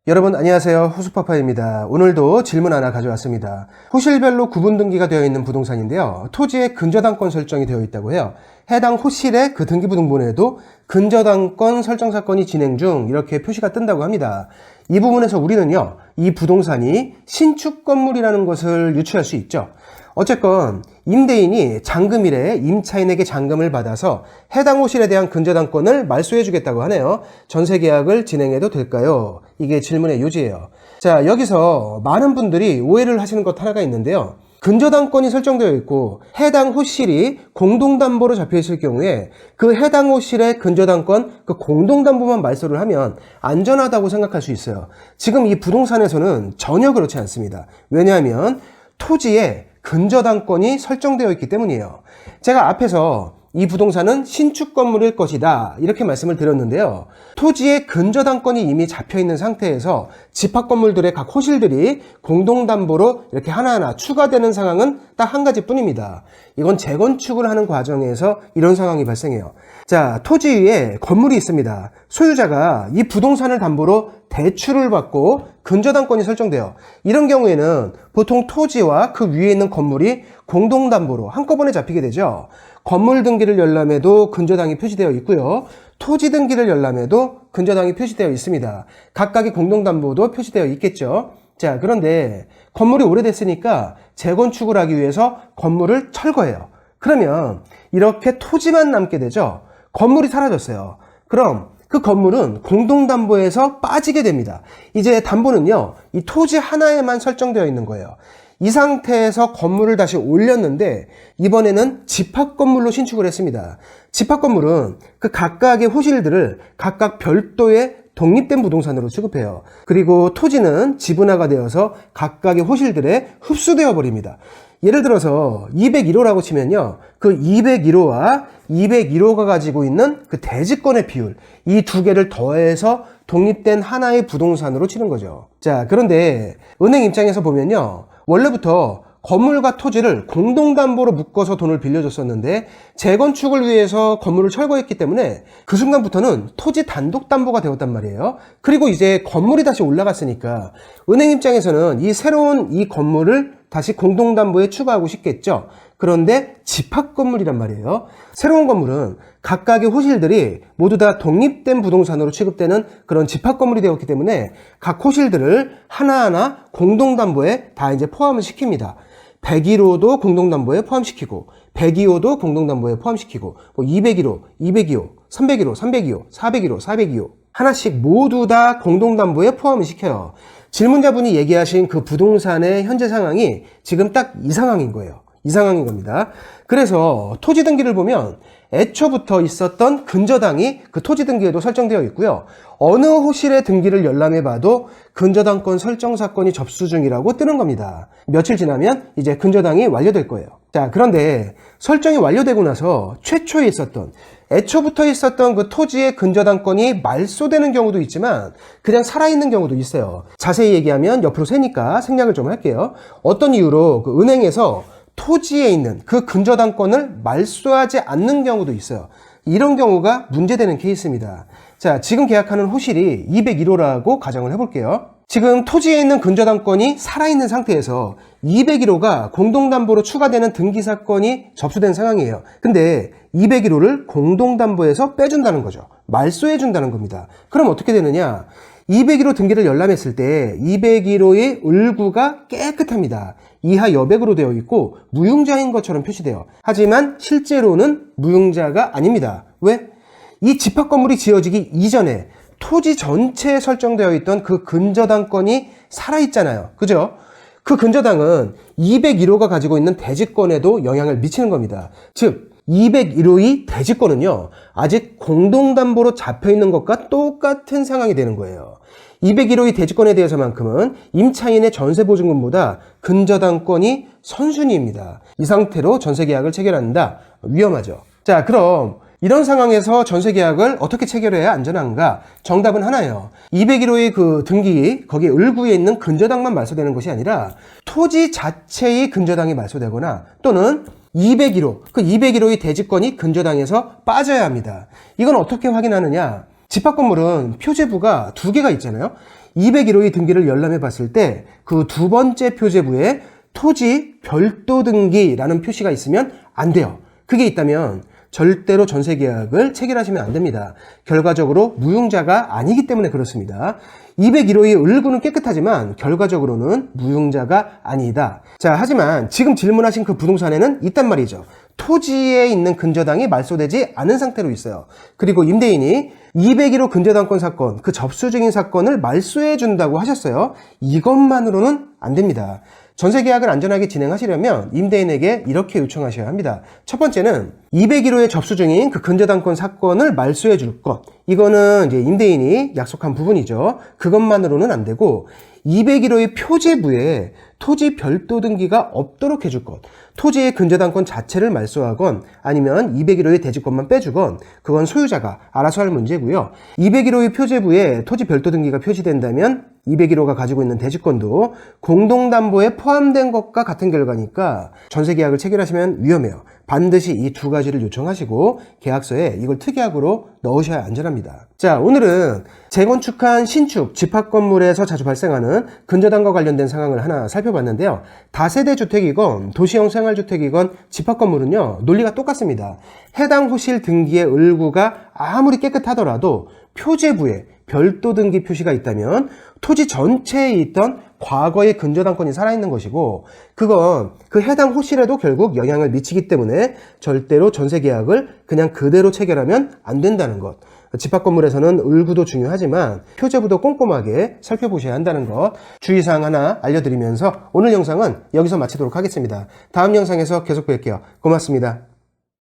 여러분 안녕하세요. 호수파파입니다. 오늘도 질문 하나 가져왔습니다. 호실별로 구분 등기가 되어 있는 부동산인데요. 토지에 근저당권 설정이 되어 있다고 해요. 해당 호실의 그 등기부 등본에도 근저당권 설정 사건이 진행 중 이렇게 표시가 뜬다고 합니다. 이 부분에서 우리는요, 이 부동산이 신축 건물이라는 것을 유추할 수 있죠. 어쨌건 임대인이 잔금일에 임차인에게 잔금을 받아서 해당 호실에 대한 근저당권을 말소해 주겠다고 하네요. 전세계약을 진행해도 될까요? 이게 질문의 요지예요. 자, 여기서 많은 분들이 오해를 하시는 것 하나가 있는데요. 근저당권이 설정되어 있고 해당 호실이 공동담보로 잡혀 있을 경우에 그 해당 호실의 근저당권, 그 공동담보만 말소를 하면 안전하다고 생각할 수 있어요. 지금 이 부동산에서는 전혀 그렇지 않습니다. 왜냐하면 토지에 근저당권이 설정되어 있기 때문이에요. 제가 앞에서 이 부동산은 신축 건물일 것이다 이렇게 말씀을 드렸는데요. 토지에 근저당권이 이미 잡혀있는 상태에서 집합 건물들의 각 호실들이 공동담보로 이렇게 하나하나 추가되는 상황은 딱 한 가지 뿐입니다. 이건 재건축을 하는 과정에서 이런 상황이 발생해요. 자, 토지 위에 건물이 있습니다. 소유자가 이 부동산을 담보로 대출을 받고 근저당권이 설정돼요. 이런 경우에는 보통 토지와 그 위에 있는 건물이 공동담보로 한꺼번에 잡히게 되죠. 건물 등기를 열람해도 근저당이 표시되어 있고요. 토지 등기를 열람해도 근저당이 표시되어 있습니다. 각각의 공동담보도 표시되어 있겠죠. 자, 그런데 건물이 오래됐으니까 재건축을 하기 위해서 건물을 철거해요. 그러면 이렇게 토지만 남게 되죠. 건물이 사라졌어요. 그럼 그 건물은 공동담보에서 빠지게 됩니다. 이제 담보는요, 이 토지 하나에만 설정되어 있는 거예요. 이 상태에서 건물을 다시 올렸는데 이번에는 집합건물로 신축을 했습니다. 집합건물은 그 각각의 호실들을 각각 별도의 독립된 부동산으로 취급해요. 그리고 토지는 지분화가 되어서 각각의 호실들에 흡수되어 버립니다. 예를 들어서 201호라고 치면요, 그 201호와 201호가 가지고 있는 그 대지권의 비율, 이 두 개를 더해서 독립된 하나의 부동산으로 치는 거죠. 자, 그런데 은행 입장에서 보면요, 원래부터 건물과 토지를 공동담보로 묶어서 돈을 빌려줬었는데 재건축을 위해서 건물을 철거했기 때문에 그 순간부터는 토지 단독담보가 되었단 말이에요. 그리고 이제 건물이 다시 올라갔으니까 은행 입장에서는 이 새로운 이 건물을 다시 공동담보에 추가하고 싶겠죠. 그런데 집합건물이란 말이에요. 새로운 건물은 각각의 호실들이 모두 다 독립된 부동산으로 취급되는 그런 집합건물이 되었기 때문에 각 호실들을 하나하나 공동담보에 다 이제 포함을 시킵니다. 101호도 공동담보에 포함시키고 102호도 공동담보에 포함시키고 201호, 202호, 301호, 302호, 401호, 402호 하나씩 모두 다 공동담보에 포함을 시켜요. 질문자분이 얘기하신 그 부동산의 현재 상황이 지금 딱 이 상황인 거예요. 이 상황인 겁니다. 그래서 토지 등기를 보면 애초부터 있었던 근저당이 그 토지 등기에도 설정되어 있고요. 어느 호실의 등기를 열람해 봐도 근저당권 설정 사건이 접수 중이라고 뜨는 겁니다. 며칠 지나면 이제 근저당이 완료될 거예요. 자, 그런데 설정이 완료되고 나서 최초에 있었던 애초부터 있었던 그 토지의 근저당권이 말소되는 경우도 있지만 그냥 살아있는 경우도 있어요. 자세히 얘기하면 옆으로 새니까 생략을 좀 할게요. 어떤 이유로 그 은행에서 토지에 있는 그 근저당권을 말소하지 않는 경우도 있어요. 이런 경우가 문제되는 케이스입니다. 자, 지금 계약하는 호실이 201호라고 가정을 해볼게요. 지금 토지에 있는 근저당권이 살아있는 상태에서 201호가 공동담보로 추가되는 등기사건이 접수된 상황이에요. 근데 201호를 공동담보에서 빼준다는 거죠. 말소해준다는 겁니다. 그럼 어떻게 되느냐? 201호 등기를 열람했을 때 201호의 을구가 깨끗합니다. 이하 여백으로 되어 있고 무융자인 것처럼 표시돼요. 하지만 실제로는 무융자가 아닙니다. 왜? 이 집합 건물이 지어지기 이전에 토지 전체에 설정되어 있던 그 근저당권이 살아있잖아요. 그죠? 그 근저당은 201호가 가지고 있는 대지권에도 영향을 미치는 겁니다. 즉 201호의 대지권은요, 아직 공동담보로 잡혀있는 것과 똑같은 상황이 되는 거예요. 201호의 대지권에 대해서만큼은 임차인의 전세보증금보다 근저당권이 선순위입니다. 이 상태로 전세계약을 체결한다. 위험하죠. 자, 그럼 이런 상황에서 전세계약을 어떻게 체결해야 안전한가? 정답은 하나예요. 201호의 그 등기, 거기에 을구에 있는 근저당만 말소되는 것이 아니라 토지 자체의 근저당이 말소되거나 또는 201호, 그 201호의 대지권이 근저당에서 빠져야 합니다. 이건 어떻게 확인하느냐? 집합 건물은 표제부가 두 개가 있잖아요. 201호의 등기를 열람해 봤을 때 그 두 번째 표제부에 토지 별도 등기라는 표시가 있으면 안 돼요. 그게 있다면 절대로 전세계약을 체결하시면 안 됩니다. 결과적으로 무용자가 아니기 때문에 그렇습니다. 201호의 을구는 깨끗하지만 결과적으로는 무용자가 아니다. 자, 하지만 지금 질문하신 그 부동산에는 있단 말이죠. 토지에 있는 근저당이 말소되지 않은 상태로 있어요. 그리고 임대인이 201호 근저당권 사건, 그 접수 중인 사건을 말소해 준다고 하셨어요. 이것만으로는 안 됩니다. 전세계약을 안전하게 진행하시려면 임대인에게 이렇게 요청하셔야 합니다. 첫 번째는 201호에 접수 중인 그 근저당권 사건을 말소해 줄 것. 이거는 이제 임대인이 약속한 부분이죠. 그것만으로는 안 되고 201호의 표제부에 토지 별도 등기가 없도록 해줄 것. 토지의 근저당권 자체를 말소하건 아니면 201호의 대지권만 빼주건 그건 소유자가 알아서 할 문제고요. 201호의 표제부에 토지 별도 등기가 표시된다면 201호가 가지고 있는 대지권도 공동담보에 포함된 것과 같은 결과니까 전세계약을 체결하시면 위험해요. 반드시 이 두 가지를 요청하시고 계약서에 이걸 특약으로 넣으셔야 안전합니다. 자, 오늘은 재건축한 신축, 집합건물에서 자주 발생하는 근저당과 관련된 상황을 하나 살펴봤는데요. 다세대 주택이건 도시형 생활주택이건 집합건물은요, 논리가 똑같습니다. 해당 호실 등기의 을구가 아무리 깨끗하더라도 표제부에 별도 등기 표시가 있다면 토지 전체에 있던 과거의 근저당권이 살아있는 것이고 그건 그 해당 호실에도 결국 영향을 미치기 때문에 절대로 전세계약을 그냥 그대로 체결하면 안 된다는 것. 집합건물에서는 을구도 중요하지만 표제부도 꼼꼼하게 살펴보셔야 한다는 것 주의사항 하나 알려드리면서 오늘 영상은 여기서 마치도록 하겠습니다. 다음 영상에서 계속 뵐게요. 고맙습니다.